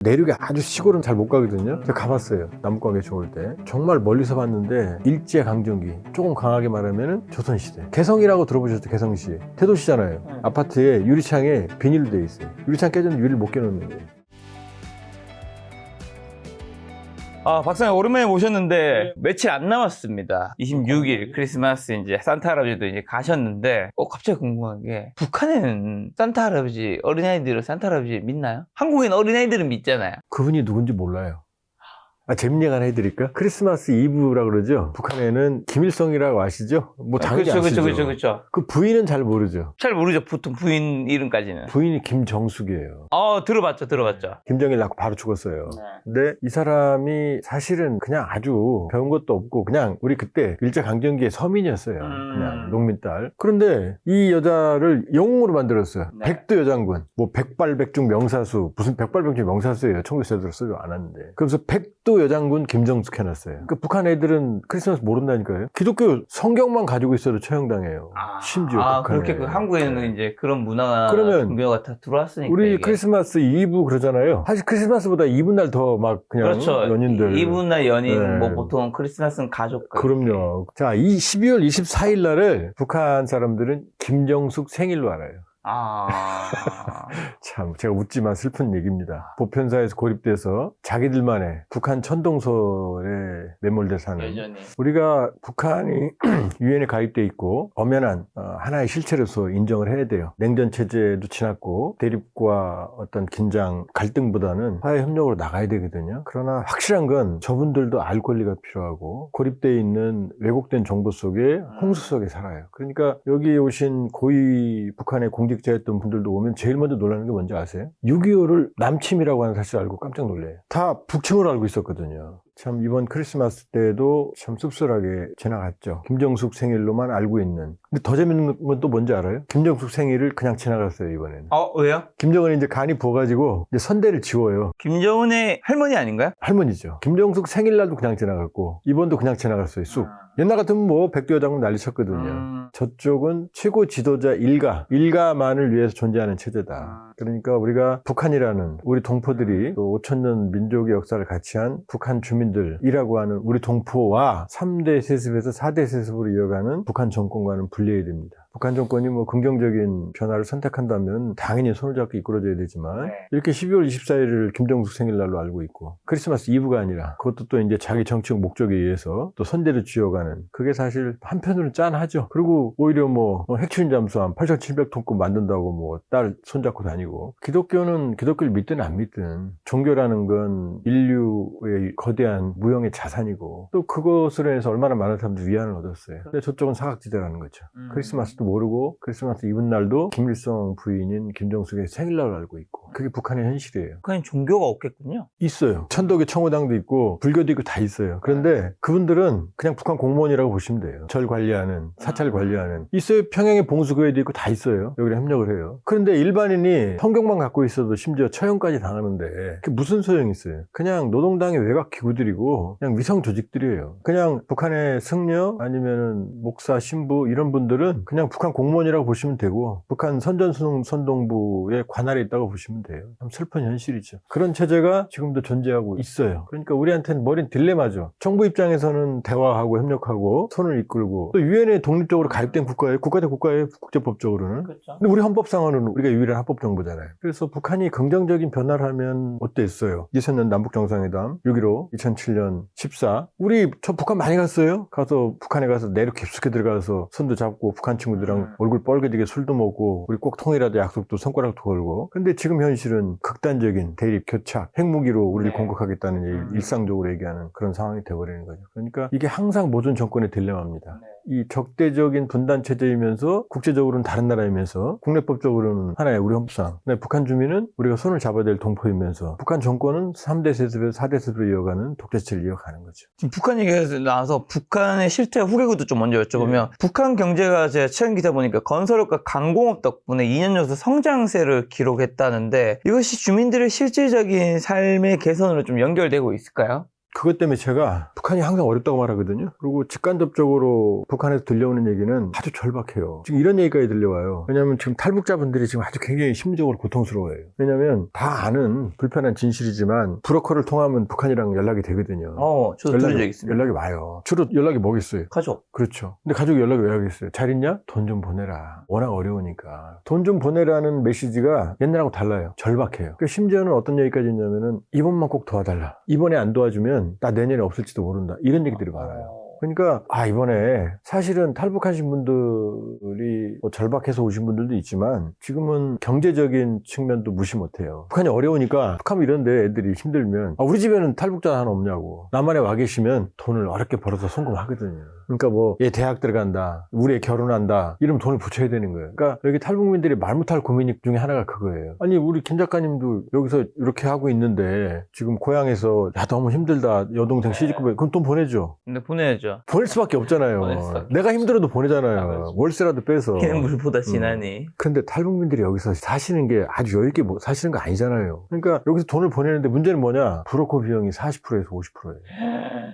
내륙에 아주 시골은 잘 못 가거든요. 제가 가봤어요. 나무가게 좋을 때. 정말 멀리서 봤는데 일제강점기, 조금 강하게 말하면 조선시대. 개성이라고 들어보셨죠? 개성시. 대도시잖아요. 아파트에 유리창에 비닐로 돼 있어요. 유리창 깨졌는데 유리를 못 깨놓는 거예요. 박사님 오랜만에 모셨는데 며칠 안 남았습니다. 26일 크리스마스 이제 산타 할아버지도 이제 가셨는데 갑자기 궁금한 게 북한에는 산타 할아버지 어린아이들은 산타 할아버지 믿나요? 한국엔 어린아이들은 믿잖아요. 그분이 누군지 몰라요. 재밌는 얘기 하나 해드릴까? 크리스마스 이브라 그러죠? 북한에는 김일성이라고 아시죠? 뭐 당연히 아시죠? 그렇죠. 그 부인은 잘 모르죠. 잘 모르죠. 보통 부인 이름까지는. 부인이 김정숙이에요. 들어봤죠. 김정일 낳고 바로 죽었어요. 근데 이 사람이 사실은 그냥 아주 배운 것도 없고 그냥 우리 그때 일제강점기의 서민이었어요. 그냥 농민딸. 그런데 이 여자를 영웅으로 만들었어요. 네. 백두 여장군. 뭐 백발백중 명사수. 무슨 백발백중 명사수예요. 19세기로 쓰지 않았는데. 그래서 백두 여장군 김정숙 해놨어요. 그 북한 애들은 크리스마스 모른다니까요. 기독교 성경만 가지고 있어도 처형당해요. 심지어 북한에. 그렇게 한국에는 이제 그런 문화나 그러면 종교가 다 들어왔으니까. 우리 이게. 크리스마스 이브 그러잖아요. 사실 크리스마스보다 이브날 더 막 그냥 그렇죠. 연인들. 이브나 연인, 네. 뭐 보통 크리스마스는 가족. 그럼요. 자, 이 12월 24일 날을 북한 사람들은 김정숙 생일로 알아요. 참 제가 웃지만 슬픈 얘기입니다. 보편사에서 고립돼서 자기들만의 북한 천동설에 매몰돼 사는 여전히. 우리가 북한이 유엔에 가입돼 있고 엄연한 하나의 실체로서 인정을 해야 돼요. 냉전 체제도 지났고 대립과 어떤 긴장 갈등보다는 화해 협력으로 나가야 되거든요. 그러나 확실한 건 저분들도 알 권리가 필요하고 고립돼 있는 왜곡된 정보 속에 홍수 속에 살아요. 그러니까 여기 오신 고위 북한의 공직자였던 분들도 오면 제일 먼저 놀라는 게 뭔지 아세요? 6.25를 남침이라고 하는 사실을 알고 깜짝 놀래요. 다 북침으로 알고 있었거든요. 참 이번 크리스마스 때도 참 씁쓸하게 지나갔죠. 김정숙 생일로만 알고 있는. 근데 더 재밌는 건 또 뭔지 알아요? 김정숙 생일을 그냥 지나갔어요, 이번에는. 왜요? 김정은이 이제 간이 부어가지고 이제 선대를 지워요. 김정은의 할머니 아닌가요? 할머니죠. 김정숙 생일날도 그냥 지나갔고 이번도 그냥 지나갔어요, 쑥. 옛날 같으면 뭐 백두여장군 난리 쳤거든요. 저쪽은 최고 지도자 일가만을 위해서 존재하는 체제다. 그러니까 우리가 북한이라는 우리 동포들이 또 5천년 민족의 역사를 같이 한 북한 주민들이라고 하는 우리 동포와 3대 세습에서 4대 세습으로 이어가는 북한 정권과는 분리해야 됩니다. 북한 정권이 뭐 긍정적인 변화를 선택한다면 당연히 손을 잡고 이끌어줘야 되지만 이렇게 12월 24일을 김정숙 생일날로 알고 있고 크리스마스 이브가 아니라 그것도 또 이제 자기 정치적 목적에 의해서 또 선대를 쥐어가는 그게 사실 한편으로는 짠하죠. 그리고 오히려 뭐 핵추진 잠수함 8,700톤급 만든다고 뭐 딸 손잡고 다니고 기독교는 기독교를 믿든 안 믿든 종교라는 건 인류의 거대한 무형의 자산이고 또 그것으로 해서 얼마나 많은 사람들이 위안을 얻었어요. 근데 저쪽은 사각지대라는 거죠. 크리스마스도 모르고 크리스마스 이브날도 김일성 부인인 김정숙의 생일날로 알고 있고 그게 북한의 현실이에요. 북한엔 종교가 없겠군요. 있어요. 천도교 청호당도 있고 불교도 있고 다 있어요. 그런데 그분들은 그냥 북한 공무원이라고 보시면 돼요. 절 관리하는 사찰 관리하는 있어요. 평양에 봉수교회도 있고 다 있어요. 여기랑 협력을 해요. 그런데 일반인이 성경만 갖고 있어도 심지어 처형까지 당하는데 그게 무슨 소용이 있어요. 그냥 노동당의 외곽 기구들이고 그냥 위성 조직들이에요. 그냥 북한의 승려 아니면은 목사 신부 이런 분들은 그냥 북한 공무원이라고 보시면 되고 북한 선전선동부의 관할에 있다고 보시면 돼요. 참 슬픈 현실이죠. 그런 체제가 지금도 존재하고 있어요. 그러니까 우리한테는 머린 딜레마죠. 정부 입장에서는 대화하고 협력하고 손을 이끌고 또 유엔에 독립적으로 가입된 국가예요. 국가 대 국가예요. 국제법적으로는. 그렇죠. 근데 우리 헌법상으로는 우리가 유일한 합법 정부잖아요. 그래서 북한이 긍정적인 변화를 하면 어땠어요? 2000년 남북정상회담 6.15 2007년 14 우리 저 북한 많이 갔어요. 가서 북한에 가서 내륙 깊숙이 들어가서 손도 잡고 북한 친구들이랑 얼굴 뻘개지게 술도 먹고 우리 꼭 통일하자 약속도 손가락도 걸고 근데 지금 현실은 극단적인 대립 교착 핵무기로 우리를 공격하겠다는 얘기 일상적으로 얘기하는 그런 상황이 돼버리는 거죠. 그러니까 이게 항상 모든 정권의 딜레마입니다. 이 적대적인 분단 체제이면서 국제적으로는 다른 나라이면서 국내법적으로는 하나의 우리 헌법상 북한 주민은 우리가 손을 잡아야 될 동포이면서 북한 정권은 3대 세습에서 4대 세습으로 이어가는 독재체를 이어가는 거죠. 지금 북한 얘기가 나와서 북한의 실태 후계구도 좀 먼저 여쭤보면 북한 경제가 제가 최근 기사 보니까 건설업과 강공업 덕분에 2년 연속 성장세를 기록했다는데 이것이 주민들의 실질적인 삶의 개선으로 좀 연결되고 있을까요? 그것 때문에 제가 북한이 항상 어렵다고 말하거든요. 그리고 직간접적으로 북한에서 들려오는 얘기는 아주 절박해요. 지금 이런 얘기까지 들려와요. 왜냐하면 지금 탈북자분들이 지금 아주 굉장히 심리적으로 고통스러워해요. 왜냐하면 다 아는 불편한 진실이지만 브로커를 통하면 북한이랑 연락이 되거든요. 저도 들은 적 있습니다. 연락이 와요. 주로 연락이 뭐겠어요? 가족. 그렇죠. 근데 가족이 연락이 왜 하겠어요? 잘 있냐? 돈 좀 보내라. 워낙 어려우니까. 돈 좀 보내라는 메시지가 옛날하고 달라요. 절박해요. 그러니까 심지어는 어떤 얘기까지 있냐면은 이번만 꼭 도와달라. 이번에 안 도와주면 나 내년에 없을지도 모른다. 이런 얘기들이 많아요. 그러니까 이번에 사실은 탈북하신 분들이 뭐 절박해서 오신 분들도 있지만 지금은 경제적인 측면도 무시 못해요. 북한이 어려우니까 북한 이런데 애들이 힘들면 우리 집에는 탈북자 하나 없냐고. 남한에 와 계시면 돈을 어렵게 벌어서 송금하거든요. 그러니까 뭐 얘 대학 들어간다, 우리 애 결혼한다 이러면 돈을 붙여야 되는 거예요. 그러니까 여기 탈북민들이 말 못할 고민 중에 하나가 그거예요. 아니 우리 김 작가님도 여기서 이렇게 하고 있는데 지금 고향에서 야 너무 힘들다, 여동생 시집구해, 그럼 돈 보내죠. 근데 보내야죠. 보낼 수밖에 없잖아요. 보낼 수밖에 내가 힘들어도 보내잖아요. 그렇죠. 월세라도 빼서. 피는 물보다 진하니. 근데 탈북민들이 여기서 사시는 게 아주 여유있게 사시는 거 아니잖아요. 그러니까 여기서 돈을 보내는데 문제는 뭐냐? 브로커 비용이 40%에서 50%예요.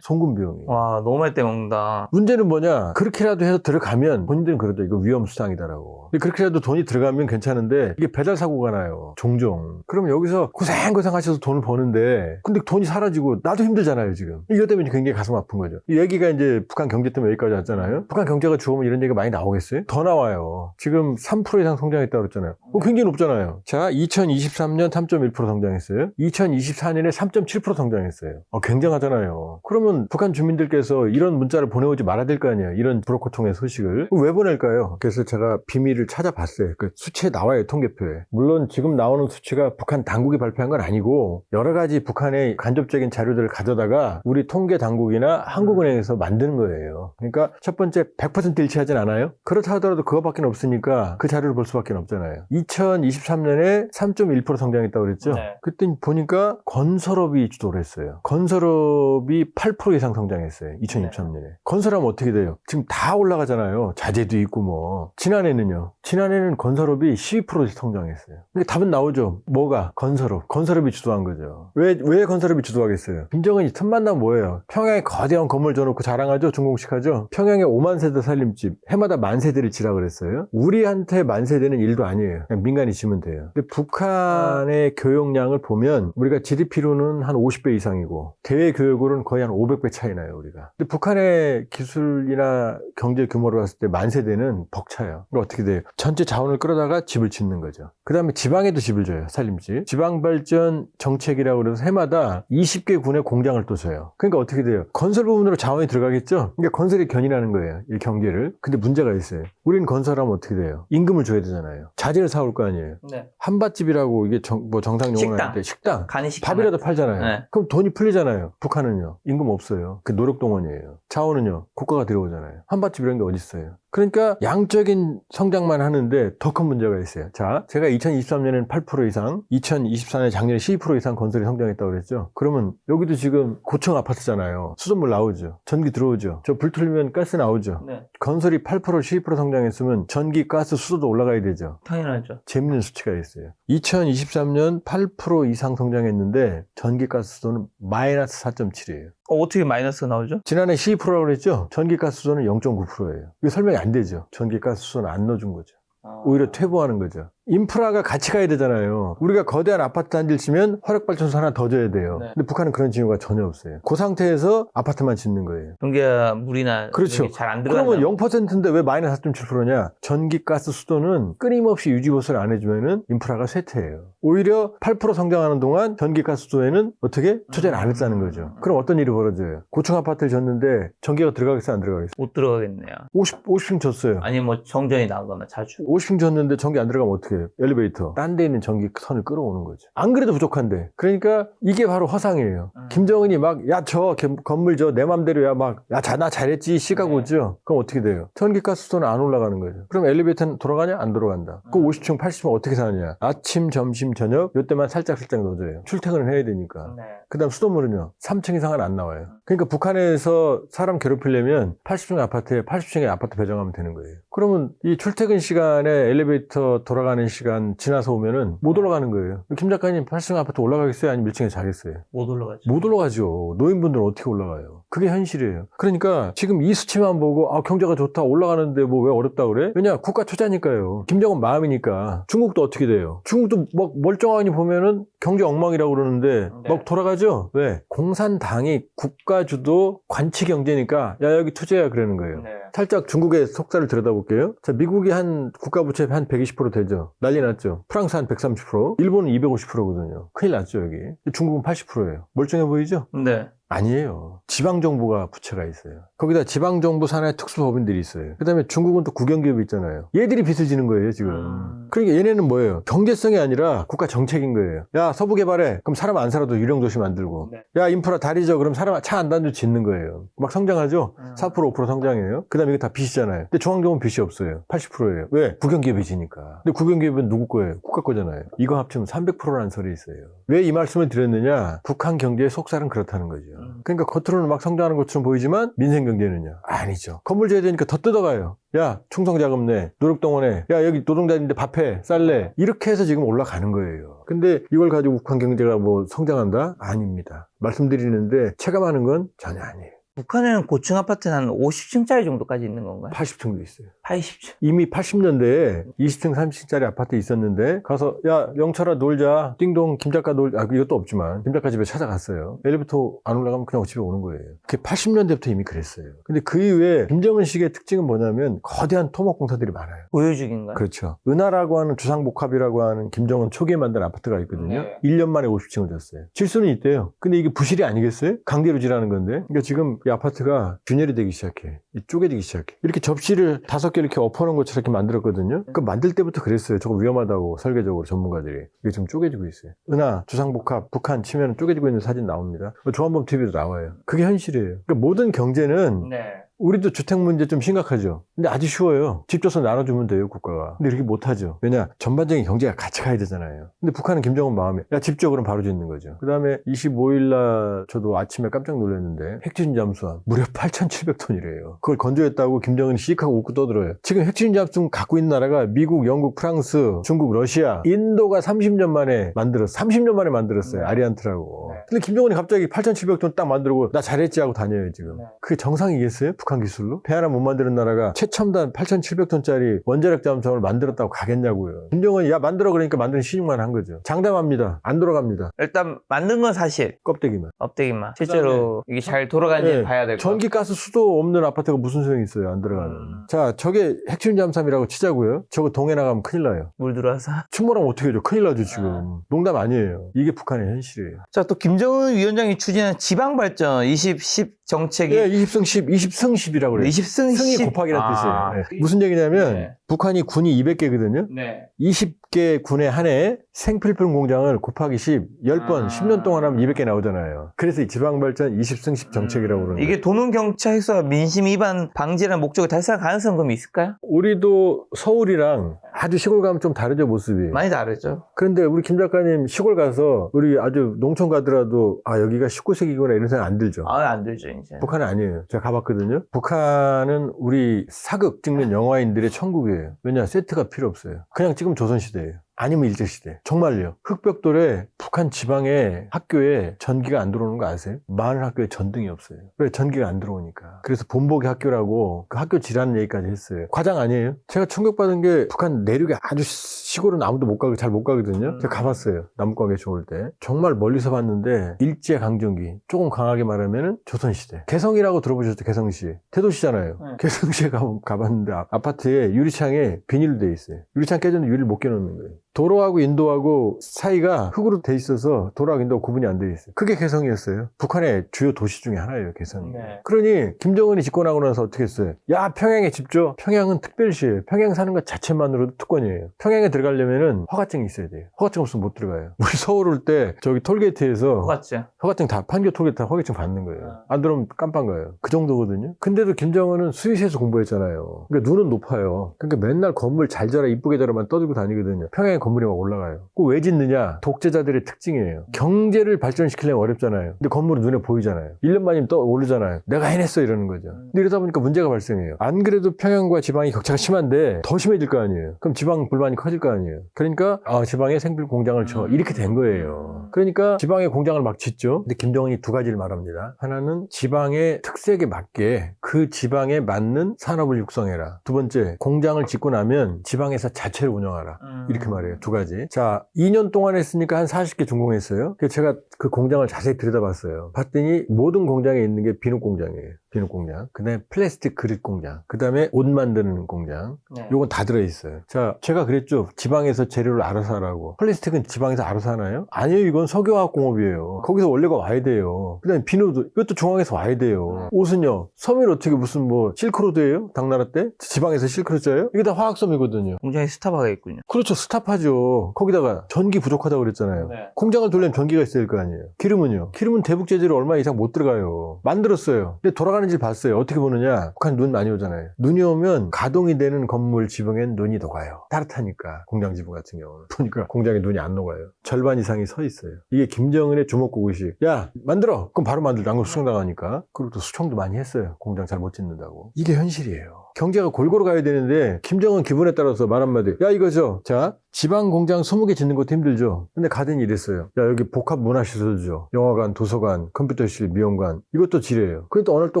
송금 비용이. 와, 너무 많이 떼먹는다. 문제는 뭐냐? 그렇게라도 해서 들어가면 본인들은 그러죠. 이거 위험수당이다라고. 근데 그렇게라도 돈이 들어가면 괜찮은데 이게 배달 사고가 나요. 종종. 그러면 여기서 고생고생 하셔서 돈을 버는데 근데 돈이 사라지고 나도 힘들잖아요, 지금. 이것 때문에 굉장히 가슴 아픈 거죠. 이 얘기가 이제 북한 경제 때문에 여기까지 왔잖아요. 북한 경제가 죽으면 이런 얘기가 많이 나오겠어요? 더 나와요. 지금 3% 이상 성장했다고 그랬잖아요. 굉장히 높잖아요. 자, 2023년 3.1% 성장했어요. 2024년에 3.7% 성장했어요. 굉장하잖아요. 그러면 북한 주민들께서 이런 문자를 보내오지 말아야 될 거 아니에요. 이런 브로커 통해 소식을. 왜 보낼까요? 그래서 제가 비밀을 찾아봤어요. 그 수치에 나와요, 통계표에. 물론 지금 나오는 수치가 북한 당국이 발표한 건 아니고 여러 가지 북한의 간접적인 자료들을 가져다가 우리 통계 당국이나 한국은행에서 만드는 거예요. 그러니까 첫 번째 100% 일치하진 않아요. 그렇다 하더라도 그거밖에 없으니까 그 자료를 볼 수밖에 없잖아요. 2023년에 3.1% 성장했다고 그랬죠. 네. 그때 보니까 건설업이 주도를 했어요. 건설업이 8% 이상 성장했어요. 2023년에. 건설하면 어떻게 돼요? 지금 다 올라가잖아요. 자재도 있고 뭐. 지난해는요. 지난해는 건설업이 12%씩 성장했어요. 근데 답은 나오죠. 뭐가? 건설업. 건설업이 주도한 거죠. 왜 건설업이 주도하겠어요? 김정은이 틈만 나면 뭐예요? 평양에 거대한 건물 줘놓고 자랑하죠? 중공식 하죠? 평양에 5만 세대 살림집. 해마다 만 세대를 지라 그랬어요. 우리한테 만 세대는 일도 아니에요. 그냥 민간이 지면 돼요. 근데 북한의 교역량을 보면 우리가 GDP로는 한 50배 이상이고 대외 교역으로는 거의 한 500배 차이 나요, 우리가. 근데 북한의 기술이나 경제 규모로 봤을 때 만 세대는 벅차요. 그럼 어떻게 돼요? 전체 자원을 끌어다가 집을 짓는 거죠. 그 다음에 지방에도 집을 줘요, 살림집. 지방발전 정책이라고 그래서 해마다 20개 군의 공장을 또 줘요. 그러니까 어떻게 돼요? 건설 부분으로 자원이 들어가겠죠? 그러니까 건설이 견인하는 거예요, 이 경제를. 근데 문제가 있어요. 우리는 건설하면 어떻게 돼요? 임금을 줘야 되잖아요. 자재를 사올 거 아니에요. 네. 한밭집이라고 이게 정상 용어를 할 때 식당. 간이식당. 밥이라도 팔잖아요. 네. 그럼 돈이 풀리잖아요. 북한은요. 임금 없어요. 그 노력동원이에요. 자원은요. 국가가 들어오잖아요. 한밭집 이런 게 어디 있어요. 그러니까 양적인 성장만 하는데 더 큰 문제가 있어요. 자, 제가 2023년에는 8% 이상, 2024년 작년에 12% 이상 건설이 성장했다고 그랬죠. 그러면 여기도 지금 고층 아파트잖아요. 수돗물 나오죠. 전기 들어오죠. 저 불 틀면 가스 나오죠. 네. 건설이 8%, 12% 성장했으면 전기, 가스, 수도도 올라가야 되죠. 당연하죠. 재밌는 수치가 있어요. 2023년 8% 이상 성장했는데 전기, 가스, 수도는 마이너스 4.7이에요. 어떻게 마이너스가 나오죠? 지난해 12%라고 그랬죠? 전기, 가스, 수도는 0.9%예요. 이거 설명이 안 되죠. 전기, 가스, 수도는 안 넣어준 거죠. 오히려 퇴보하는 거죠. 인프라가 같이 가야 되잖아요. 우리가 거대한 아파트 단지를 치면 화력발전소 하나 더 줘야 돼요. 네. 근데 북한은 그런 징후가 전혀 없어요. 그 상태에서 아파트만 짓는 거예요. 전기가 물이나 그렇죠. 잘 안 들어간다. 그러면 0%인데 왜 마이너스 4.7%냐? 전기, 가스, 수도는 끊임없이 유지보수를 안 해주면은 인프라가 쇠퇴해요. 오히려 8% 성장하는 동안 전기, 가스, 수도에는 어떻게? 투자를 안 했다는 거죠. 그럼 어떤 일이 벌어져요? 고층 아파트를 졌는데 전기가 들어가겠어요? 안 들어가겠어요? 못 들어가겠네요. 50층 졌어요. 아니 뭐 정전이 나거나 자주. 50층 졌는데 전기 안 들어가면 어떻게 해요? 엘리베이터. 딴 데 있는 전기선을 끌어오는 거죠. 안 그래도 부족한데. 그러니까 이게 바로 허상이에요. 김정은이 막, 야, 저 건물 내 맘대로야. 막, 야, 나 잘했지. 시가고죠. 그럼 어떻게 돼요? 전기가스 수도는 안 올라가는 거죠. 그럼 엘리베이터는 돌아가냐? 안 돌아간다. 그 50층, 80층 어떻게 사느냐? 아침, 점심, 저녁 요때만 살짝 넣어줘요. 출퇴근을 해야 되니까. 네. 그 다음 수돗물은요. 3층 이상은 안 나와요. 그러니까 북한에서 사람 괴롭히려면 80층 아파트에 80층의 아파트 배정하면 되는 거예요. 그러면 이 출퇴근 시간에 엘리베이터 돌아가는 시간 지나서 오면은 못 올라가는 거예요. 김 작가님 8층 아파트 올라가겠어요? 아니면 1층에 자겠어요? 못 올라가죠. 못 올라가죠. 노인분들은 어떻게 올라가요? 그게 현실이에요. 그러니까 지금 이 수치만 보고 경제가 좋다 올라가는데 뭐 왜 어렵다 그래? 왜냐 국가 투자니까요. 김정은 마음이니까. 중국도 어떻게 돼요? 중국도 막 멀쩡하니 보면은 경제 엉망이라고 그러는데 네. 막 돌아가죠? 왜? 공산당이 국가주도 관치 경제니까 야 여기 투자야 그러는 거예요. 네. 살짝 중국의 속사를 들여다볼게요. 자, 미국이 한 국가 부채 한 120% 되죠. 난리 났죠. 프랑스 한 130%, 일본은 250%거든요. 큰일 났죠, 여기. 중국은 80%예요. 멀쩡해 보이죠? 네. 아니에요. 지방정부가 부채가 있어요. 거기다 지방정부 산하의 특수법인들이 있어요. 그 다음에 중국은 또 국영기업이 있잖아요. 얘들이 빚을 지는 거예요, 지금. 그러니까 얘네는 뭐예요? 경제성이 아니라 국가 정책인 거예요. 야, 서부 개발해. 그럼 사람 안 살아도 유령도시 만들고. 네. 야, 인프라 다리죠. 그럼 사람 차 안 다녀도 짓는 거예요. 막 성장하죠? 4%, 5% 성장해요. 그 다음에 이거 다 빚이잖아요. 근데 중앙정부는 빚이 없어요. 80%예요. 왜? 국영기업이 지니까. 근데 국영기업은 누구 거예요? 국가 거잖아요. 이거 합치면 300%라는 설이 있어요. 왜 이 말씀을 드렸느냐? 북한 경제의 속살은 그렇다는 거죠. 그러니까 겉으로는 막 성장하는 것처럼 보이지만 민생 경제는요? 아니죠. 건물 지어야 되니까 더 뜯어가요. 야, 충성자금 내, 노력동원해. 야, 여기 노동자인데 밥해, 쌀래. 이렇게 해서 지금 올라가는 거예요. 근데 이걸 가지고 북한 경제가 뭐 성장한다? 아닙니다. 말씀드리는데 체감하는 건 전혀 아니에요. 북한에는 고층 아파트는 한 50층짜리 정도까지 있는 건가요? 80층도 있어요. 80층. 이미 80년대에 20층, 30층짜리 아파트 있었는데 가서 야 영철아 놀자 띵동 김작가 놀자 이것도 없지만 김작가 집에 찾아갔어요. 엘리베이터 안 올라가면 그냥 집에 오는 거예요. 그게 80년대부터 이미 그랬어요. 근데 그 이후에 김정은식의 특징은 뭐냐면 거대한 토목공사들이 많아요. 보유죽인가요? 그렇죠. 은하라고 하는 주상복합이라고 하는 김정은 초기에 만든 아파트가 있거든요. 네. 1년 만에 50층을 졌어요. 질수는 있대요. 근데 이게 부실이 아니겠어요? 강제로 지라는 건데. 그러니까 지금 이 아파트가 균열이 되기 시작해. 쪼개지기 시작해. 이렇게 접시를 5개 이렇게 엎어놓은 것처럼 이렇게 만들었거든요. 그 만들 때부터 그랬어요. 저거 위험하다고 설계적으로 전문가들이. 이게 지금 쪼개지고 있어요. 은하, 주상복합, 북한 치면 쪼개지고 있는 사진 나옵니다. 조한범 TV도 나와요. 그게 현실이에요. 그러니까 모든 경제는 네. 우리도 주택 문제 좀 심각하죠. 근데 아주 쉬워요. 집 줘서 나눠주면 돼요, 국가가. 근데 이렇게 못하죠. 왜냐? 전반적인 경제가 같이 가야 되잖아요. 근데 북한은 김정은 마음에, 야, 집 줘, 그럼 바로 짓는 거죠. 그 다음에 25일날 저도 아침에 깜짝 놀랐는데, 핵추진 잠수함 무려 8,700톤이래요. 그걸 건조했다고 김정은이 시익하고 웃고 떠들어요. 지금 핵추진 잠수함 갖고 있는 나라가 미국, 영국, 프랑스, 중국, 러시아, 인도가 30년 만에 만들었어요. 네. 아리안트라고. 네. 근데 김정은이 갑자기 8,700톤 딱 만들고, 나 잘했지 하고 다녀요, 지금. 네. 그게 정상이겠어요? 북한 기술로? 배 하나 못 만드는 나라가 최첨단 8,700톤짜리 원자력 잠수함을 만들었다고 가겠냐고요. 김정은이 야 만들어 그러니까 만드는 시중만 한 거죠. 장담합니다. 안 돌아갑니다. 일단 만든 건 사실. 껍데기만. 엎대기만. 실제로 이게 잘 돌아가는지 네. 봐야 될 거. 전기, 가스, 수도 없는 아파트가 무슨 소용이 있어요? 안 들어가는. 자, 저게 핵추진 잠수함이라고 치자고요. 저거 동해 나가면 큰일 나요. 물 들어와서. 침몰하면 어떻게 해줘? 큰일 나죠 지금. 농담 아니에요. 이게 북한의 현실이에요. 자, 또 김정은 위원장이 추진한 지방발전 2010 정책이 예, 20승 10, 20승 10이라고 그래요. 20승 승이 10. 곱하기라는 뜻이에요. 네. 무슨 얘기냐면 네. 북한이 군이 200개거든요. 네. 20개 군의 한 해 생필품 공장을 곱하기 10, 10번, 10년 동안 하면 200개 나오잖아요. 그래서 이 지방발전 20승 10 정책이라고 그러는 거예요. 이게 도농경차 해서 민심 위반 방지라는 목적을 달성할 가능성은 그럼 있을까요? 우리도 서울이랑 아주 시골 가면 좀 다르죠, 모습이. 많이 다르죠. 그런데 우리 김 작가님 시골 가서 우리 아주 농촌 가더라도 아, 여기가 19세기구나 이런 생각 안 들죠. 안 들죠, 이제. 북한은 아니에요. 제가 가봤거든요. 북한은 우리 사극 찍는 영화인들의 천국이에요. 왜냐, 세트가 필요 없어요. 그냥 찍으면 조선시대예요. 아니면 일제시대. 정말요. 흑벽돌에 북한 지방의 학교에 전기가 안 들어오는 거 아세요? 많은 학교에 전등이 없어요. 왜? 전기가 안 들어오니까. 그래서 본보기 학교라고 그 학교 지라는 얘기까지 했어요. 과장 아니에요? 제가 충격받은 게 북한 내륙에 아주 시골은 아무도 못 가고 잘 못 가거든요. 제가 가봤어요. 남북관계 좋을 때. 정말 멀리서 봤는데 일제강점기. 조금 강하게 말하면 조선시대. 개성이라고 들어보셨죠? 개성시. 대도시잖아요. 네. 개성시에 가봤는데 아파트에 유리창에 비닐로 돼 있어요. 유리창 깨졌는데 유리를 못 깨놓는 거예요. 도로하고 인도하고 사이가 흙으로 돼 있어서 도로하고 인도하고 구분이 안 돼 있어요. 그게 개성이었어요. 북한의 주요 도시 중에 하나예요, 개성이. 네. 그러니 김정은이 집권하고 나서 어떻게 했어요? 야, 평양에 집 줘. 평양은 특별시예요. 평양 사는 것 자체만으로도 특권이에요. 평양에 들어가려면은 허가증이 있어야 돼요. 허가증 없으면 못 들어가요. 우리 서울 올 때 저기 톨게이트에서 똑같죠. 허가증 다 판교 톨게이트 다 허가증 받는 거예요. 안 들어오면 깜빵 가요. 그 정도거든요. 근데도 김정은은 스위스에서 공부했잖아요. 그러니까 눈은 높아요. 그러니까 맨날 건물 잘 자라 이쁘게 자라만 떠들고 다니거든요. 평양에 건물 건물이 막 올라가요. 그 왜 짓느냐? 독재자들의 특징이에요. 경제를 발전시키려면 어렵잖아요. 근데 건물은 눈에 보이잖아요. 1년 만이면 또 오르잖아요. 내가 해냈어 이러는 거죠. 근데 이러다 보니까 문제가 발생해요. 안 그래도 평양과 지방이 격차가 심한데 더 심해질 거 아니에요. 그럼 지방 불만이 커질 거 아니에요. 그러니까 지방에 생필 공장을 쳐. 이렇게 된 거예요. 그러니까 지방에 공장을 막 짓죠. 근데 김정은이 두 가지를 말합니다. 하나는 지방의 특색에 맞게 그 지방에 맞는 산업을 육성해라. 두 번째, 공장을 짓고 나면 지방에서 자체를 운영하라. 이렇게 말해요. 두 가지. 자, 2년 동안 했으니까 한 40개 준공했어요. 그래서 제가 그 공장을 자세히 들여다봤어요. 봤더니 모든 공장에 있는 게 비누 공장이에요. 비누 공장. 그 다음에 플라스틱 그릇 공장. 그 다음에 옷 만드는 공장. 네. 요건 다 들어있어요. 자, 제가 그랬죠. 지방에서 재료를 알아서 하라고. 플라스틱은 지방에서 알아서 하나요? 아니요. 이건 석유화학공업이에요. 거기서 원료가 와야 돼요. 그 다음에 비누도 이것도 중앙에서 와야 돼요. 옷은요. 섬을 어떻게 무슨 뭐 실크로드예요? 당나라 때? 지방에서 실크로드 짜요? 이게 다 화학섬이거든요. 공장에 스타바가 있군요. 그렇죠. 스탑하죠. 거기다가 전기 부족하다고 그랬잖아요. 네. 공장을 돌려면 전기가 있어야 될 거 아니에요. 기름은요. 기름은 대북 제재로 얼마 이상 못 들어가요. 만들었어요. 근데 돌아가는지 봤어요. 어떻게 보느냐. 북한 눈 많이 오잖아요. 눈이 오면 가동이 되는 건물 지붕엔 눈이 녹아요. 따뜻하니까. 공장 지붕 같은 경우는. 보니까 공장에 눈이 안 녹아요. 절반 이상이 서 있어요. 이게 김정은의 주먹구구식. 야 만들어. 그럼 바로 만들죠. 안그러면 수청당하니까. 그리고 또 수청도 많이 했어요. 공장 잘 못 짓는다고. 이게 현실이에요. 경제가 골고루 가야 되는데 김정은 기분에 따라서 말 한마디. 야 이거죠. 자 지방 공장 20개 짓는 것도 힘들죠. 근데 가더니 이랬어요. 야 여기 복합 문화시설이죠. 영화관, 도서관, 컴퓨터실, 미용관 이것도 지뢰예요. 그래도 오늘 또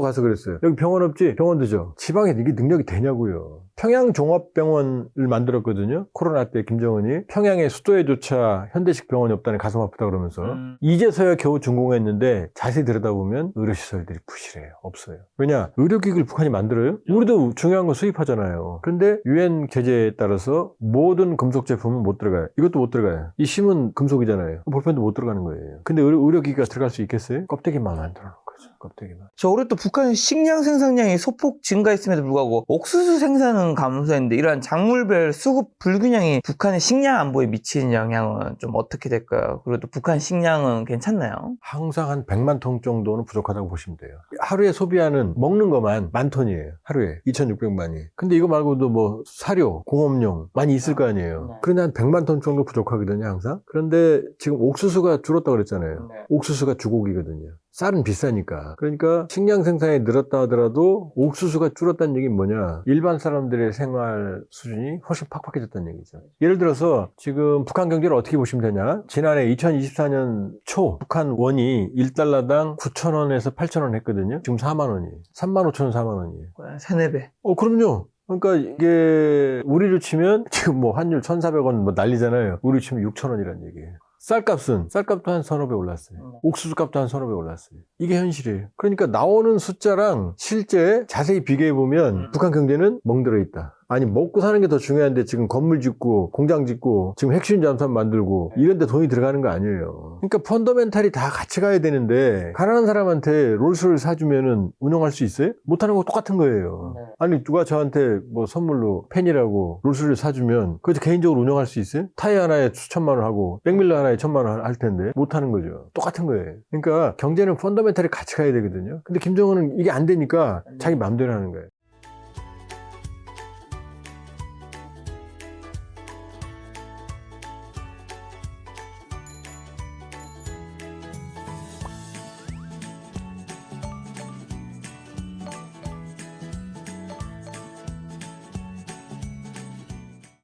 가서 그랬어요. 여기 병원 없지? 병원도죠. 지방에 이게 능력이 되냐고요. 평양종합병원을 만들었거든요. 코로나 때 김정은이 평양의 수도에조차 현대식 병원이 없다니 가슴 아프다 그러면서 이제서야 겨우 준공했는데 자세히 들여다보면 의료시설들이 부실해요. 없어요. 왜냐? 의료기기를 북한이 만들어요? 우리도 중요한 거 수입하잖아요. 근데 유엔 제재에 따라서 모든 금속 제품은 못 들어가요. 이것도 못 들어가요. 이 심은 금속이잖아요. 볼펜도 못 들어가는 거예요. 근데 의료기기가 들어갈 수 있겠어요? 껍데기만 만들어 놓은 거죠. 껍데기만. 저 올해 또 북한 식량 생산량이 소폭 증가했음에도 불구하고 옥수수 생산은 감소했는데 이러한 작물별 수급 불균형이 북한의 식량 안보에 미치는 영향은 좀 어떻게 될까요? 그리고 또 북한 식량은 괜찮나요? 항상 한 100만 톤 정도는 부족하다고 보시면 돼요. 하루에 소비하는 먹는 것만 1000톤이에요. 하루에 2600만이. 근데 이거 말고도 뭐 사료, 공업용 많이 있을 거 아니에요. 그런데 한 100만 톤 정도 부족하거든요, 항상. 그런데 지금 옥수수가 줄었다고 그랬잖아요. 옥수수가 주곡이거든요. 쌀은 비싸니까. 그러니까 식량 생산이 늘었다 하더라도 옥수수가 줄었다는 얘기는 뭐냐? 일반 사람들의 생활 수준이 훨씬 팍팍해졌다는 얘기죠. 예를 들어서 지금 북한 경제를 어떻게 보시면 되냐? 지난해 2024년 초 북한 원이 1달러당 9,000원에서 8,000원 했거든요. 지금 4만 원이. 3만 5천 원, 4만 원이에요. 3-4배. 그럼요. 그러니까 이게 우리로 치면 지금 뭐 환율 1,400원 뭐 난리잖아요. 우리로 치면 6,000원이라는 얘기예요. 쌀값도 한 1,000배 올랐어요. 옥수수 값도 한 1,000배 올랐어요. 이게 현실이에요. 그러니까 나오는 숫자랑 실제 자세히 비교해보면 북한 경제는 멍들어 있다. 아니 먹고 사는 게 더 중요한데 지금 건물 짓고 공장 짓고 지금 핵심 잠수함 만들고 이런 데 돈이 들어가는 거 아니에요. 그러니까 펀더멘탈이 다 같이 가야 되는데 가난한 사람한테 롤스를 사주면은 운영할 수 있어요? 못하는 거 똑같은 거예요. 아니 누가 저한테 뭐 선물로 펜이라고 롤스를 사주면 그거 개인적으로 운영할 수 있어요? 타이 하나에 수천만 원 하고 백밀러 하나에 1,000만 원 할 텐데 못하는 거죠. 똑같은 거예요. 그러니까 경제는 펀더멘탈이 같이 가야 되거든요. 근데 김정은은 이게 안 되니까 자기 마음대로 하는 거예요.